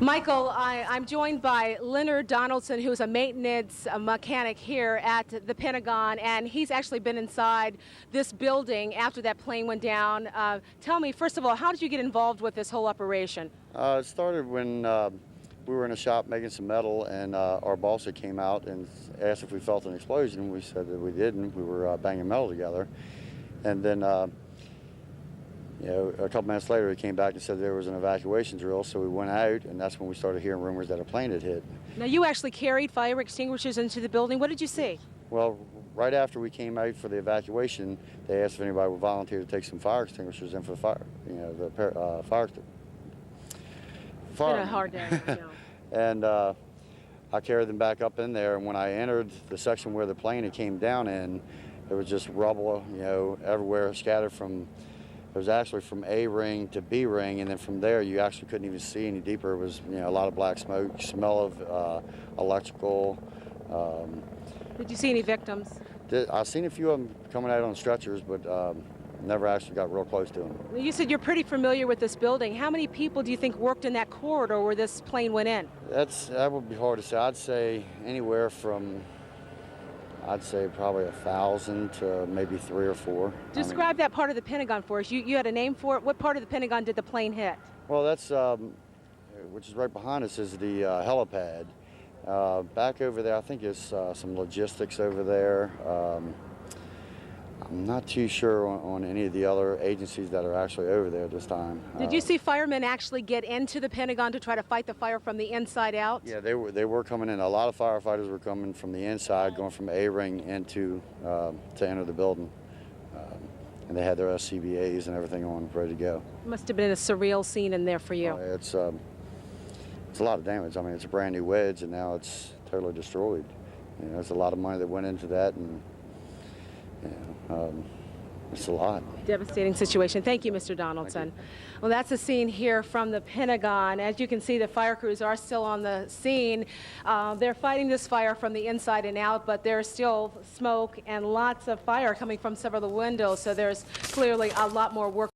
Michael, I'm joined by Leonard Donaldson, who's a maintenance mechanic here at the Pentagon, and he's actually been inside this building after that plane went down. Tell me, first of all, how did you get involved with this whole operation? It started when we were in a shop making some metal, and our boss had came out and asked if we felt an explosion. We said that we didn't. We were banging metal together. And then a couple minutes later, he came back and said there was an evacuation drill, so we went out, and that's when we started hearing rumors that a plane had hit. Now, you actually carried fire extinguishers into the building. What did you see? Well, right after we came out for the evacuation, they asked if anybody would volunteer to take some fire extinguishers in for the fire, fire. It's been a hard day. And I carried them back up in there, and when I entered the section where the plane had came down in, there was just rubble, everywhere, scattered from. It was actually from A ring to B ring, and then from there you actually couldn't even see any deeper. It was a lot of black smoke, smell of electrical. Did you see any victims? I've seen a few of them coming out on stretchers, but never actually got real close to them. You said you're pretty familiar with this building. How many people do you think worked in that corridor where this plane went in? That would be hard to say. I'd say anywhere from, probably 1,000 to maybe 3 or 4. Describe that part of the Pentagon for us. You had a name for it. What part of the Pentagon did the plane hit? Well, that's, which is right behind us, is the helipad. Back over there, I think there's some logistics over there. I'm not too sure on any of the other agencies that are actually over there this time. Did you see firemen actually get into the Pentagon to try to fight the fire from the inside out? Yeah, they were coming in. A lot of firefighters were coming from the inside, going from A ring into to enter the building, and they had their SCBAs and everything on, ready to go. Must have been a surreal scene in there for you. It's a lot of damage. I mean, it's a brand new wedge, and now it's totally destroyed. There's a lot of money that went into that, and it's a lot. Devastating situation. Thank you, Mr. Donaldson. Well, that's a scene here from the Pentagon. As you can see, the fire crews are still on the scene. They're fighting this fire from the inside and out, but there's still smoke and lots of fire coming from several of the windows, so there's clearly a lot more work